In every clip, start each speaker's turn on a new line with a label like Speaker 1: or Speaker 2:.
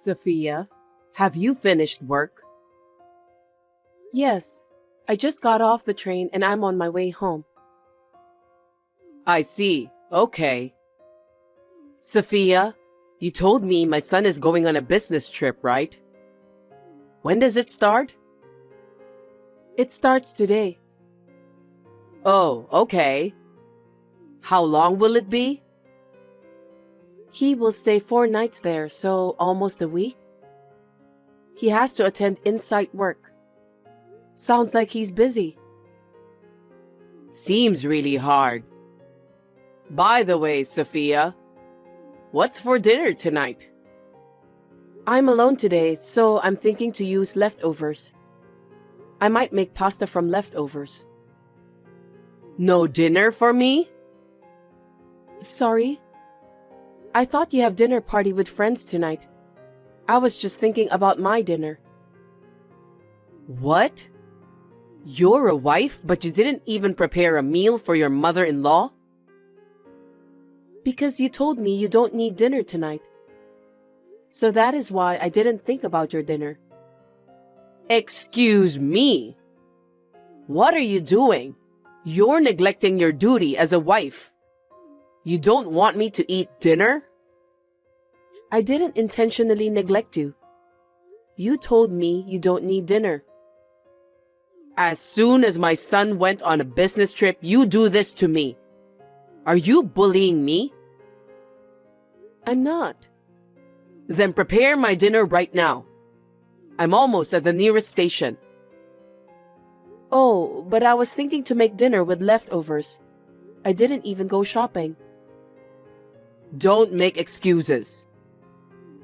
Speaker 1: Sophia, have you finished work? Yes, I just got off the train and I'm on my way home. I see. Okay. Sophia, you told me my son is going on a business trip, right? When does it start? It starts today. Oh, okay. How long will it be? He will stay 4 nights there, so almost a week. He has to attend in-site work. Sounds like he's busy. Seems really hard. By the way, Sophia, what's for dinner tonight? I'm alone today, so I'm thinking to use leftovers. I might make pasta from leftovers. No dinner for me? Sorry? I thought you have dinner party with friends tonight. I was just thinking about my dinner. What? You're a wife, but you didn't even prepare a meal for your mother-in-law? Because you told me you don't need dinner tonight. So that is why I didn't think about your dinner. Excuse me? What are you doing? You're neglecting your duty as a wife. You don't want me to eat dinner? I didn't intentionally neglect you. You told me you don't need dinner. As soon as my son went on a business trip, you do this to me. Are you bullying me? I'm not. Then prepare my dinner right now. I'm almost at the nearest station. Oh, but I was thinking to make dinner with leftovers. I didn't even go shopping. Don't make excuses.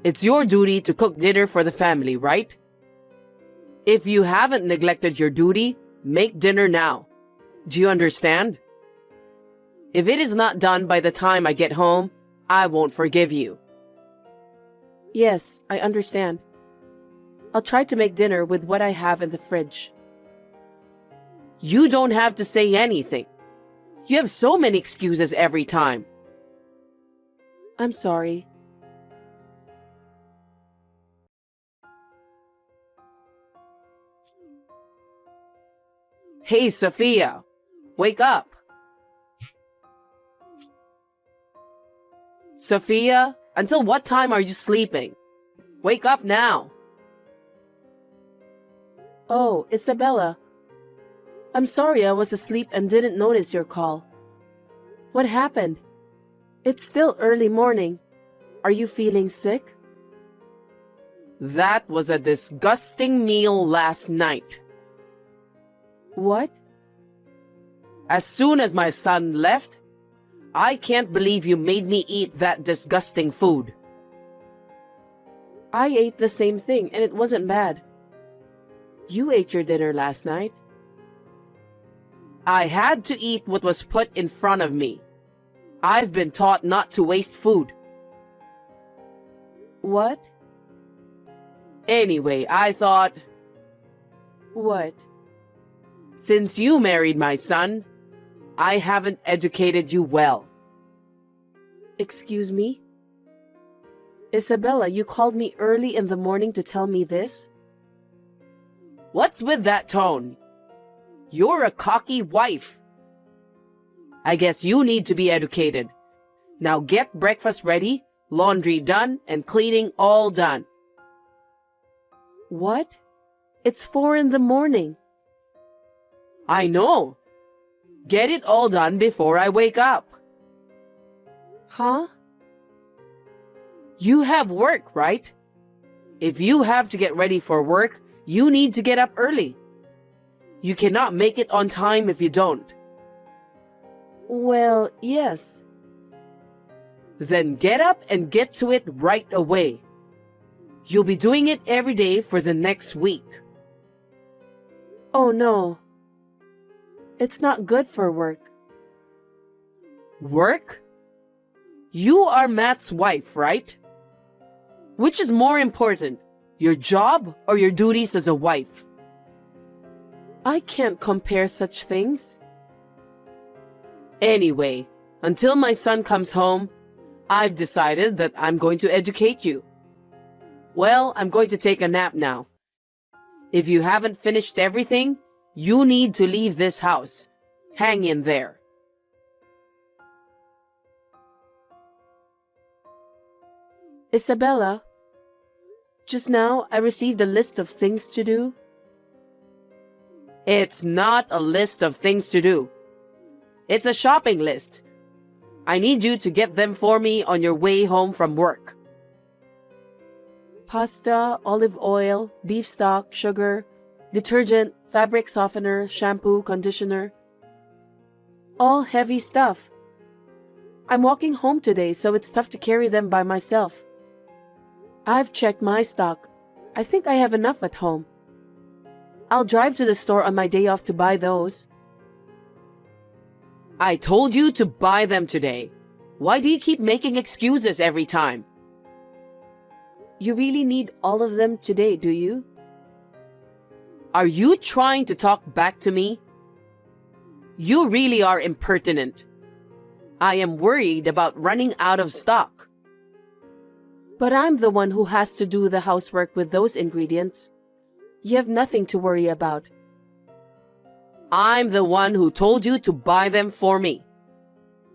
Speaker 1: It's your duty to cook dinner for the family, right? If you haven't neglected your duty, make dinner now. Do you understand? If it is not done by the time I get home, I won't forgive you. Yes, I understand. I'll try to make dinner with what I have in the fridge. You don't have to say anything. You have so many excuses every time. I'm sorry. Hey, Sophia, wake up. Sophia, until what time are you sleeping? Wake up now. Oh, Isabella. I'm sorry I was asleep and didn't notice your call. What happened? It's still early morning. Are you feeling sick? That was a disgusting meal last night. What? As soon as my son left, I can't believe you made me eat that disgusting food. I ate the same thing and it wasn't bad. You ate your dinner last night. I had to eat what was put in front of me. I've been taught not to waste food. What? Anyway, I thought... What? Since you married my son, I haven't educated you well. Excuse me? Isabella, you called me early in the morning to tell me this? What's with that tone? You're a cocky wife. I guess you need to be educated. Now get breakfast ready, laundry done, and cleaning all done. What? It's 4 in the morning. I know. Get it all done before I wake up. Huh? You have work, right? If you have to get ready for work, you need to get up early. You cannot make it on time if you don't. Well, yes. Then get up and get to it right away. You'll be doing it every day for the next week. Oh no. It's not good for work. Work? You are Matt's wife, right? Which is more important, your job or your duties as a wife? I can't compare such things. Anyway, until my son comes home, I've decided that I'm going to educate you. Well, I'm going to take a nap now. If you haven't finished everything, you need to leave this house. Hang in there.
Speaker 2: Isabella, just now I received a list of things to do.
Speaker 1: It's not a list of things to do. It's a shopping list. I need you to get them for me on your way home from work.
Speaker 2: Pasta, olive oil, beef stock, sugar, detergent, fabric softener, shampoo, conditioner. All heavy stuff. I'm walking home today, so it's tough to carry them by myself. I've checked my stock. I think I have enough at home. I'll drive to the store on my day off to buy those.
Speaker 1: I told you to buy them today. Why do you keep making excuses every time?
Speaker 2: You really need all of them today, do you?
Speaker 1: Are you trying to talk back to me? You really are impertinent. I am worried about running out of stock.
Speaker 2: But I'm the one who has to do the housework with those ingredients. You have nothing to worry about.
Speaker 1: I'm the one who told you to buy them for me.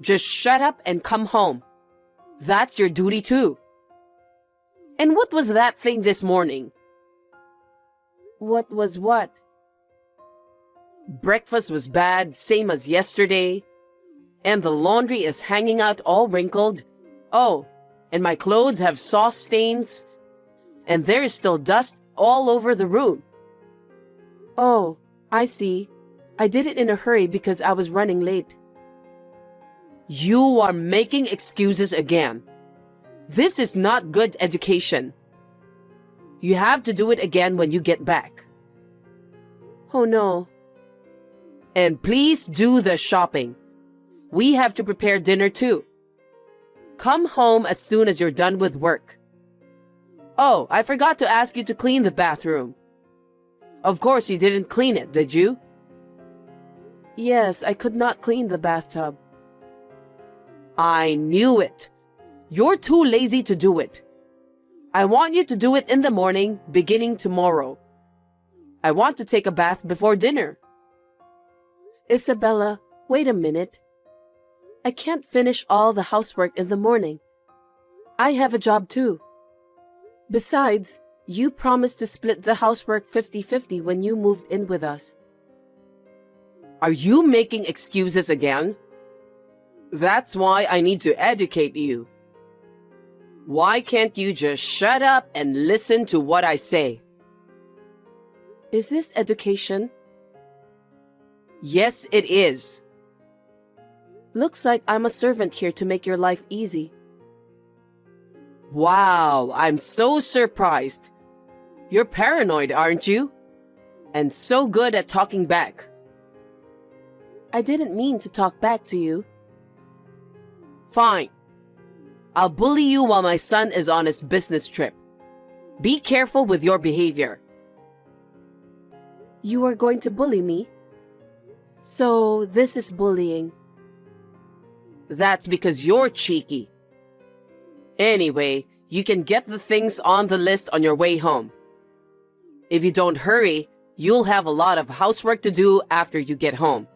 Speaker 1: Just shut up and come home. That's your duty too. And what was that thing this morning?
Speaker 2: What was what?
Speaker 1: Breakfast was bad, same as yesterday. And the laundry is hanging out all wrinkled. Oh, and my clothes have sauce stains. And there is still dust all over the room.
Speaker 2: Oh, I see. I did it in a hurry because I was running late.
Speaker 1: You are making excuses again. This is not good education. You have to do it again when you get back.
Speaker 2: Oh no.
Speaker 1: And please do the shopping. We have to prepare dinner too. Come home as soon as you're done with work. Oh, I forgot to ask you to clean the bathroom. Of course you didn't clean it, did you?
Speaker 2: Yes, I could not clean the bathtub.
Speaker 1: I knew it. You're too lazy to do it. I want you to do it in the morning, beginning tomorrow. I want to take a bath before dinner.
Speaker 2: Isabella, wait a minute. I can't finish all the housework in the morning. I have a job too. Besides, you promised to split the housework 50-50 when you moved in with us.
Speaker 1: Are you making excuses again? That's why I need to educate you. Why can't you just shut up and listen to what I say?
Speaker 2: Is this education?
Speaker 1: Yes, it is.
Speaker 2: Looks like I'm a servant here to make your life easy.
Speaker 1: Wow, I'm so surprised. You're paranoid, aren't you? And so good at talking back.
Speaker 2: I didn't mean to talk back to you.
Speaker 1: Fine. I'll bully you while my son is on his business trip. Be careful with your behavior.
Speaker 2: You are going to bully me? So this is bullying.
Speaker 1: That's because you're cheeky. Anyway, you can get the things on the list on your way home. If you don't hurry, you'll have a lot of housework to do after you get home.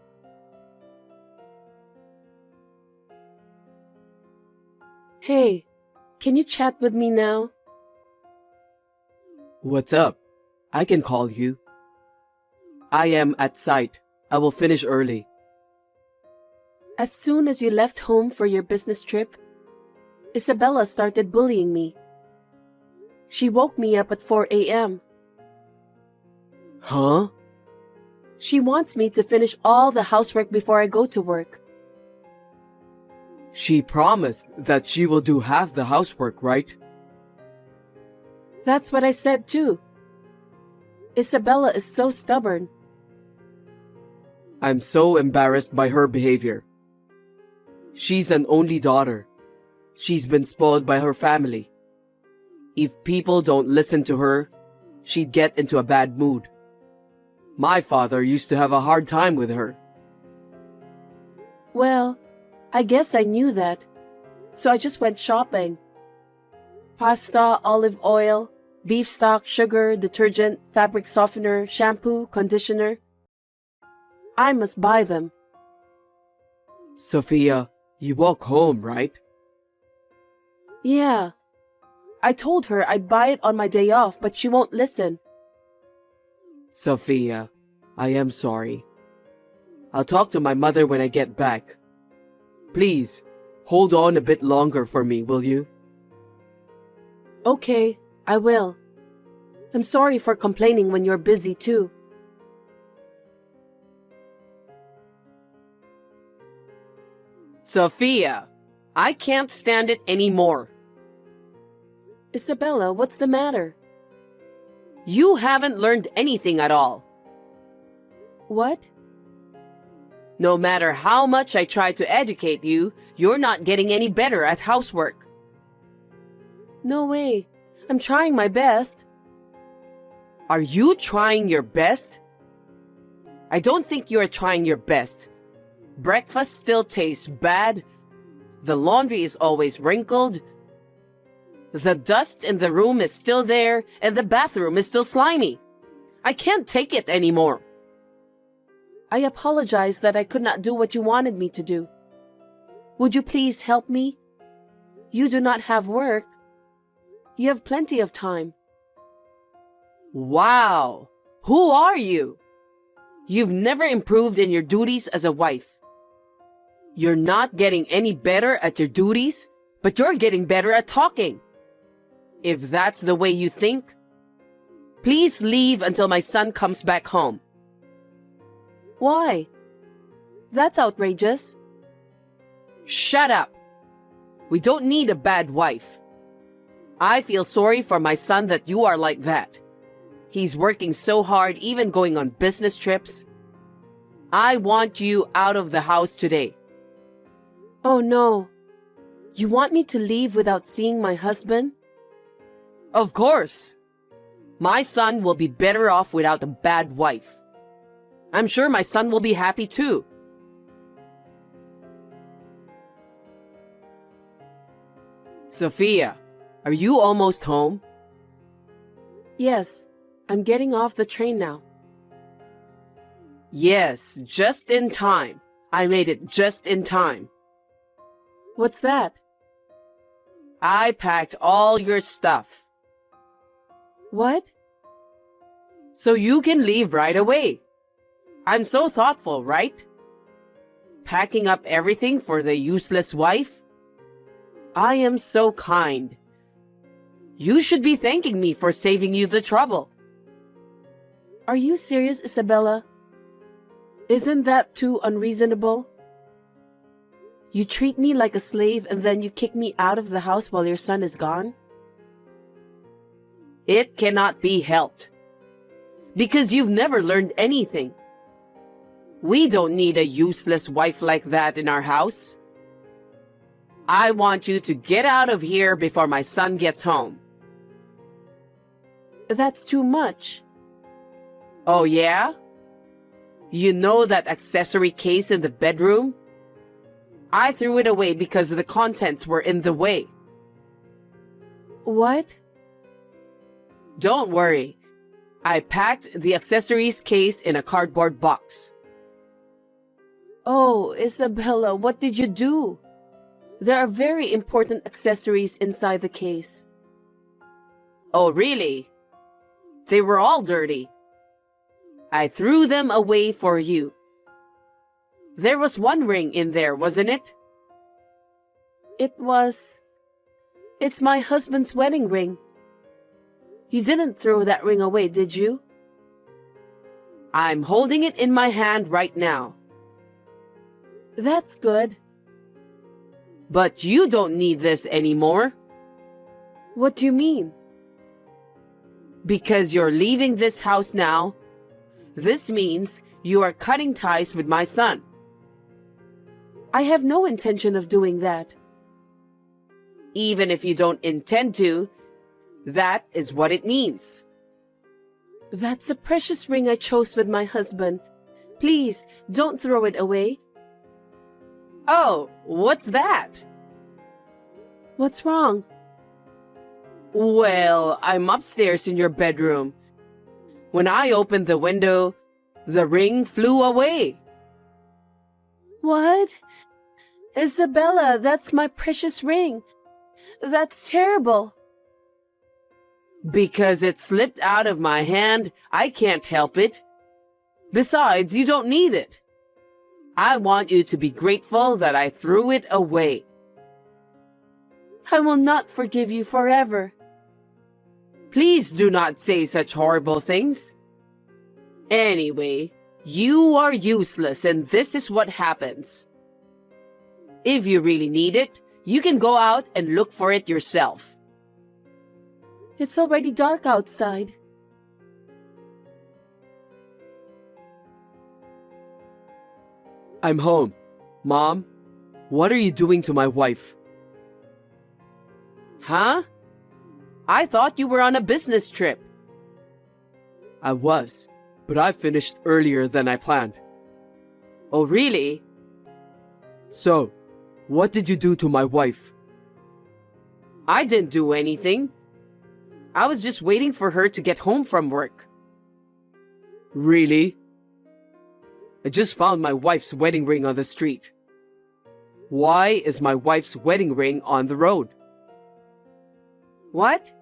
Speaker 2: Hey, can you chat with me now?
Speaker 1: What's up? I can call you. I am at site. I will finish early.
Speaker 2: As soon as you left home for your business trip, Isabella started bullying me. She woke me up at 4 a.m.
Speaker 1: Huh?
Speaker 2: She wants me to finish all the housework before I go to work.
Speaker 1: She promised that she will do half the housework, right?
Speaker 2: That's what I said too. Isabella is so stubborn.
Speaker 1: I'm so embarrassed by her behavior. She's an only daughter. She's been spoiled by her family. If people don't listen to her, she'd get into a bad mood. My father used to have a hard time with her.
Speaker 2: Well, I guess I knew that. So I just went shopping. Pasta, olive oil, beef stock, sugar, detergent, fabric softener, shampoo, conditioner. I must buy them.
Speaker 1: Sophia, you walk home, right?
Speaker 2: Yeah. I told her I'd buy it on my day off, but she won't listen.
Speaker 1: Sophia, I am sorry. I'll talk to my mother when I get back. Please, hold on a bit longer for me, will you?
Speaker 2: Okay, I will. I'm sorry for complaining when you're busy too.
Speaker 1: Sophia, I can't stand it anymore.
Speaker 2: Isabella, what's the matter?
Speaker 1: You haven't learned anything at all.
Speaker 2: What?
Speaker 1: No matter how much I try to educate you, you're not getting any better at housework.
Speaker 2: No way. I'm trying my best.
Speaker 1: Are you trying your best? I don't think you're trying your best. Breakfast still tastes bad. The laundry is always wrinkled. The dust in the room is still there, and the bathroom is still slimy. I can't take it anymore.
Speaker 2: I apologize that I could not do what you wanted me to do. Would you please help me? You do not have work. You have plenty of time.
Speaker 1: Wow! Who are you? You've never improved in your duties as a wife. You're not getting any better at your duties, but you're getting better at talking. If that's the way you think, please leave until my son comes back home.
Speaker 2: Why? That's outrageous.
Speaker 1: Shut up! We don't need a bad wife. I feel sorry for my son that you are like that. He's working so hard, even going on business trips. I want you out of the house today.
Speaker 2: Oh no. You want me to leave without seeing my husband?
Speaker 1: Of course. My son will be better off without a bad wife. I'm sure my son will be happy too. Sophia, are you almost home?
Speaker 2: Yes, I'm getting off the train now.
Speaker 1: Yes, just in time. I made it just in time.
Speaker 2: What's that?
Speaker 1: I packed all your stuff.
Speaker 2: What?
Speaker 1: So you can leave right away. I'm so thoughtful, right? Packing up everything for the useless wife? I am so kind. You should be thanking me for saving you the trouble.
Speaker 2: Are you serious, Isabella? Isn't that too unreasonable? You treat me like a slave and then you kick me out of the house while your son is gone?
Speaker 1: It cannot be helped. Because you've never learned anything. We don't need a useless wife like that in our house. I want you to get out of here before my son gets home.
Speaker 2: That's too much.
Speaker 1: Oh yeah? You know that accessory case in the bedroom? I threw it away because the contents were in the way.
Speaker 2: What?
Speaker 1: Don't worry. I packed the accessories case in a cardboard box.
Speaker 2: Oh, Isabella, what did you do? There are very important accessories inside the case.
Speaker 1: Oh, really? They were all dirty. I threw them away for you. There was one ring in there, wasn't it?
Speaker 2: It's my husband's wedding ring. You didn't throw that ring away, did you?
Speaker 1: I'm holding it in my hand right now.
Speaker 2: That's good.
Speaker 1: But you don't need this anymore.
Speaker 2: What do you mean?
Speaker 1: Because you're leaving this house now. This means you are cutting ties with my son.
Speaker 2: I have no intention of doing that.
Speaker 1: Even if you don't intend to, that is what it means.
Speaker 2: That's a precious ring I chose with my husband. Please, don't throw it away.
Speaker 1: Oh, what's that?
Speaker 2: What's wrong?
Speaker 1: Well, I'm upstairs in your bedroom. When I opened the window, the ring flew away.
Speaker 2: What? Isabella, that's my precious ring. That's terrible.
Speaker 1: Because it slipped out of my hand, I can't help it. Besides, you don't need it. I want you to be grateful that I threw it away.
Speaker 2: I will not forgive you forever.
Speaker 1: Please do not say such horrible things. Anyway, you are useless and this is what happens. If you really need it, you can go out and look for it yourself.
Speaker 2: It's already dark outside.
Speaker 1: I'm home. Mom, what are you doing to my wife? Huh? I thought you were on a business trip. I was, but I finished earlier than I planned. Oh, really? So, what did you do to my wife? I didn't do anything. I was just waiting for her to get home from work. Really? I just found my wife's wedding ring on the street. Why is my wife's wedding ring on the road? What?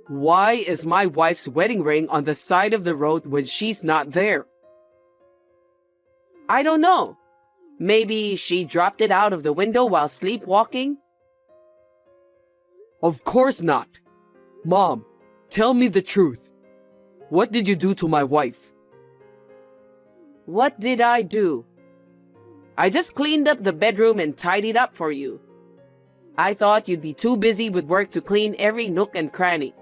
Speaker 1: Why is my wife's wedding ring on the side of the road when she's not there? I don't know. Maybe she dropped it out of the window while sleepwalking? Of course not. Mom, tell me the truth. What did you do to my wife? What did I do? I just cleaned up the bedroom and tidied up for you. I thought you'd be too busy with work to clean every nook and cranny.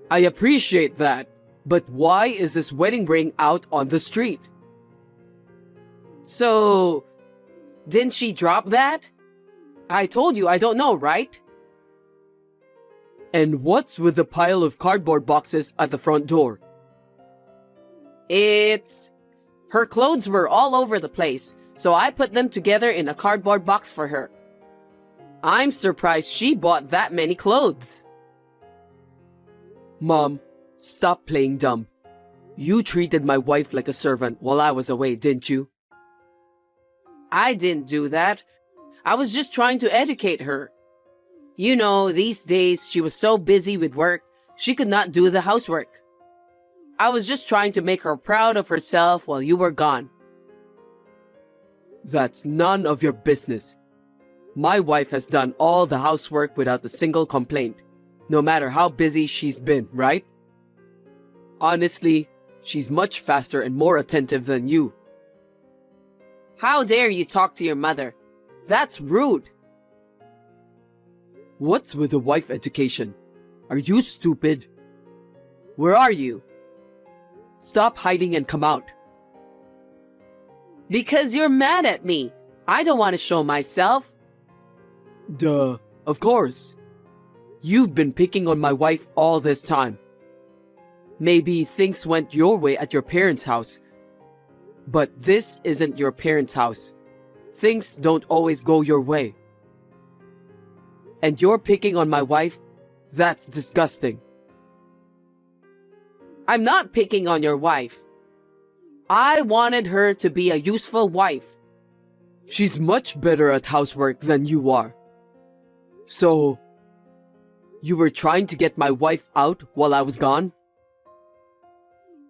Speaker 1: I appreciate that, but why is this wedding ring out on the street? So, didn't she drop that? I told you I don't know, right? And what's with the pile of cardboard boxes at the front door? Her clothes were all over the place, so I put them together in a cardboard box for her. I'm surprised she bought that many clothes. Mom, stop playing dumb. You treated my wife like a servant while I was away, didn't you? I didn't do that. I was just trying to educate her. You know, these days she was so busy with work, she could not do the housework. I was just trying to make her proud of herself while you were gone. That's none of your business. My wife has done all the housework without a single complaint, no matter how busy she's been, right? Honestly, she's much faster and more attentive than you. How dare you talk to your mother? That's rude. What's with the wife education? Are you stupid? Where are you? Stop hiding and come out. Because you're mad at me. I don't want to show myself. Duh, of course. You've been picking on my wife all this time. Maybe things went your way at your parents' house. But this isn't your parents' house. Things don't always go your way. And you're picking on my wife? That's disgusting. I'm not picking on your wife. I wanted her to be a useful wife. She's much better at housework than you are. So, you were trying to get my wife out while I was gone?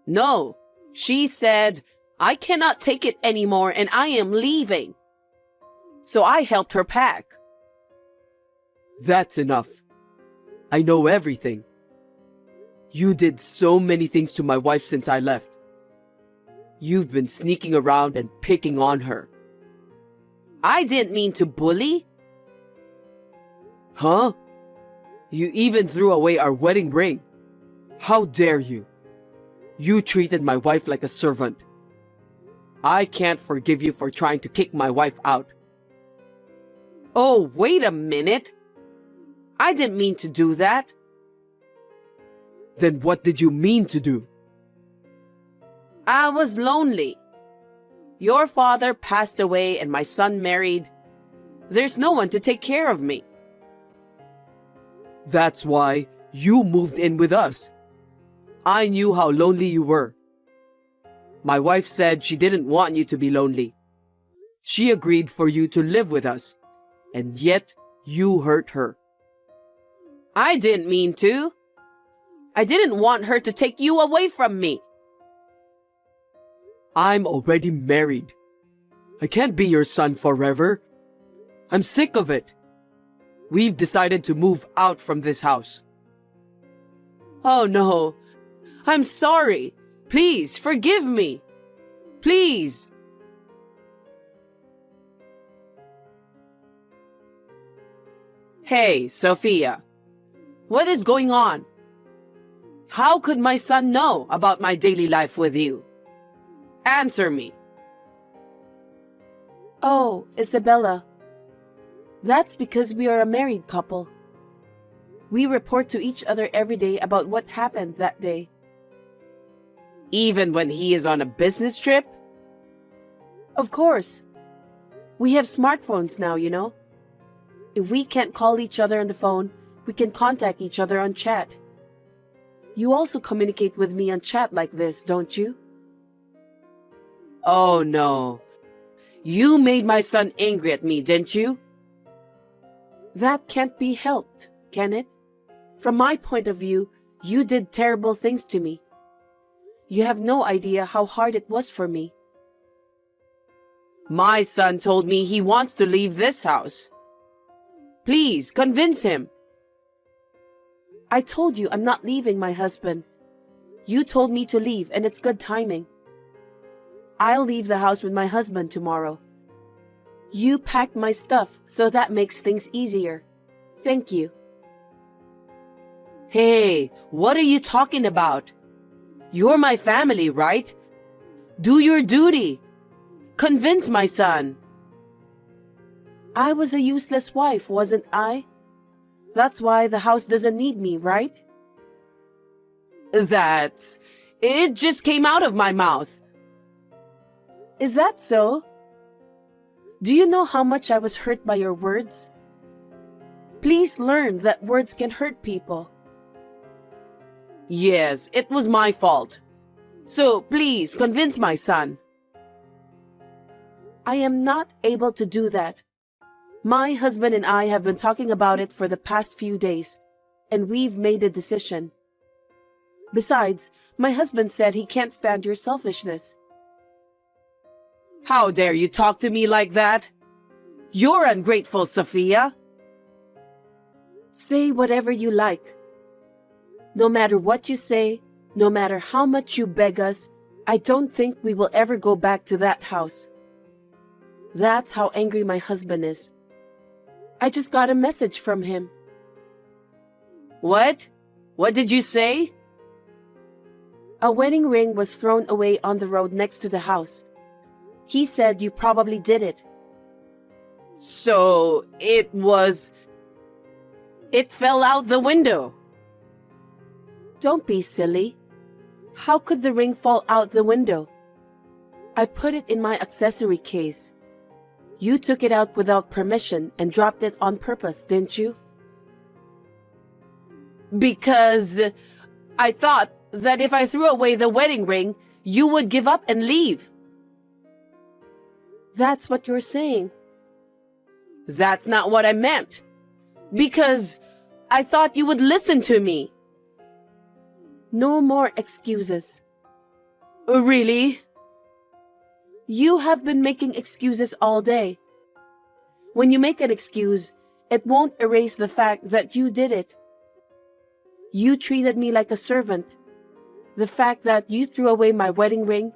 Speaker 1: No, she said, I cannot take it anymore and I am leaving. So I helped her pack. That's enough. I know everything. You did so many things to my wife since I left. You've been sneaking around and picking on her. I didn't mean to bully. Huh? You even threw away our wedding ring. How dare you? You treated my wife like a servant. I can't forgive you for trying to kick my wife out. Oh, wait a minute. I didn't mean to do that. Then what did you mean to do? I was lonely. Your father passed away and my son married. there's no one to take care of me. That's why you moved in with us. I knew how lonely you were. My wife said she didn't want you to be lonely. She agreed for you to live with us, and yet you hurt her. I didn't mean to. I didn't want her to take you away from me. I'm already married. I can't be your son forever. I'm sick of it. We've decided to move out from this house. Oh no. I'm sorry. Please forgive me. Please. Hey, Sophia. What is going on? How could my son know about my daily life with you? Answer me.
Speaker 2: Oh, Isabella. That's because we are a married couple. We report to each other every day about what happened that day.
Speaker 1: Even when he is on a business trip?
Speaker 2: Of course. We have smartphones now, you know. If we can't call each other on the phone, we can contact each other on chat. You also communicate with me on chat like this, don't you?
Speaker 1: Oh no. You made my son angry at me, didn't you?
Speaker 2: That can't be helped, can it? From my point of view, you did terrible things to me. You have no idea how hard it was for me.
Speaker 1: My son told me he wants to leave this house. Please, convince him.
Speaker 2: I told you I'm not leaving my husband. You told me to leave, and it's good timing. I'll leave the house with my husband tomorrow. You packed my stuff, so that makes things easier. Thank you.
Speaker 1: Hey, what are you talking about? You're my family, right? Do your duty. Convince my son.
Speaker 2: I was a useless wife, wasn't I? That's why the house doesn't need me, right?
Speaker 1: It just came out of my mouth.
Speaker 2: Is that so? Do you know how much I was hurt by your words? Please learn that words can hurt people.
Speaker 1: Yes, it was my fault. So please convince my son.
Speaker 2: I am not able to do that. My husband and I have been talking about it for the past few days, and we've made a decision. Besides, my husband said he can't stand your selfishness.
Speaker 1: How dare you talk to me like that? You're ungrateful, Sophia.
Speaker 2: Say whatever you like. No matter what you say, no matter how much you beg us, I don't think we will ever go back to that house. That's how angry my husband is. I just got a message from him.
Speaker 1: What? What did you say?
Speaker 2: A wedding ring was thrown away on the road next to the house. He said you probably did it.
Speaker 1: So, it fell out the window.
Speaker 2: Don't be silly. How could the ring fall out the window? I put it in my accessory case. You took it out without permission and dropped it on purpose, didn't you?
Speaker 1: Because I thought that if I threw away the wedding ring, you would give up and leave.
Speaker 2: That's what you're saying.
Speaker 1: That's not what I meant. Because I thought you would listen to me.
Speaker 2: No more excuses.
Speaker 1: Really?
Speaker 2: You have been making excuses all day. When you make an excuse, it won't erase the fact that you did it. You treated me like a servant. The fact that you threw away my wedding ring.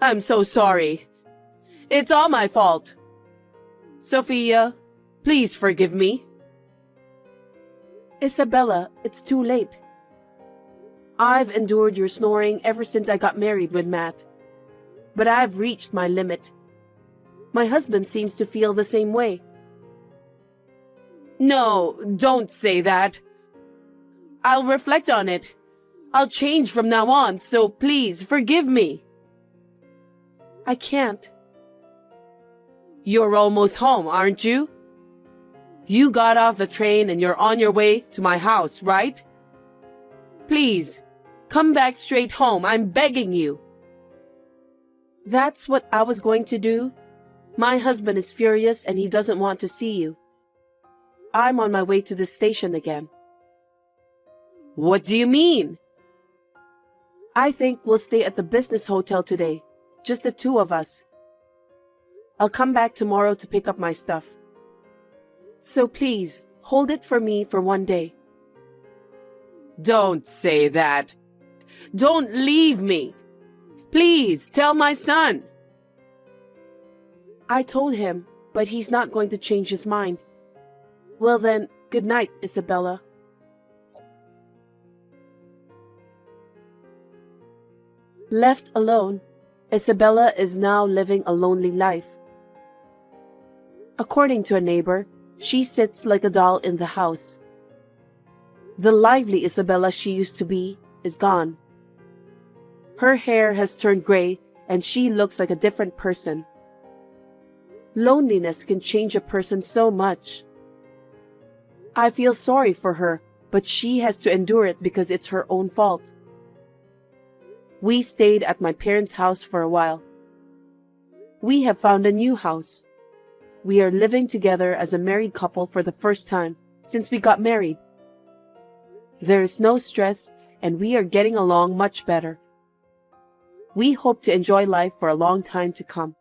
Speaker 1: I'm so sorry. It's all my fault. Sophia, please forgive me.
Speaker 2: Isabella, it's too late. I've endured your snoring ever since I got married with Matt. But I've reached my limit. My husband seems to feel the same way.
Speaker 1: No, don't say that. I'll reflect on it. I'll change from now on, so please forgive me.
Speaker 2: I can't.
Speaker 1: You're almost home, aren't you? You got off the train and you're on your way to my house, right? Please, come back straight home. I'm begging you.
Speaker 2: That's what I was going to do. My husband is furious and he doesn't want to see you. I'm on my way to the station again.
Speaker 1: What do you mean?
Speaker 2: I think we'll stay at the business hotel today, just the two of us. I'll come back tomorrow to pick up my stuff. So please, hold it for me for one day.
Speaker 1: Don't say that. Don't leave me. Please, tell my son.
Speaker 2: I told him, but he's not going to change his mind. Well then, good night, Isabella. Left alone, Isabella is now living a lonely life. According to a neighbor, she sits like a doll in the house. The lively Isabella she used to be is gone. Her hair has turned gray and she looks like a different person. Loneliness can change a person so much. I feel sorry for her, but she has to endure it because it's her own fault. We stayed at my parents' house for a while. We have found a new house. We are living together as a married couple for the first time since we got married. There is no stress and we are getting along much better. We hope to enjoy life for a long time to come.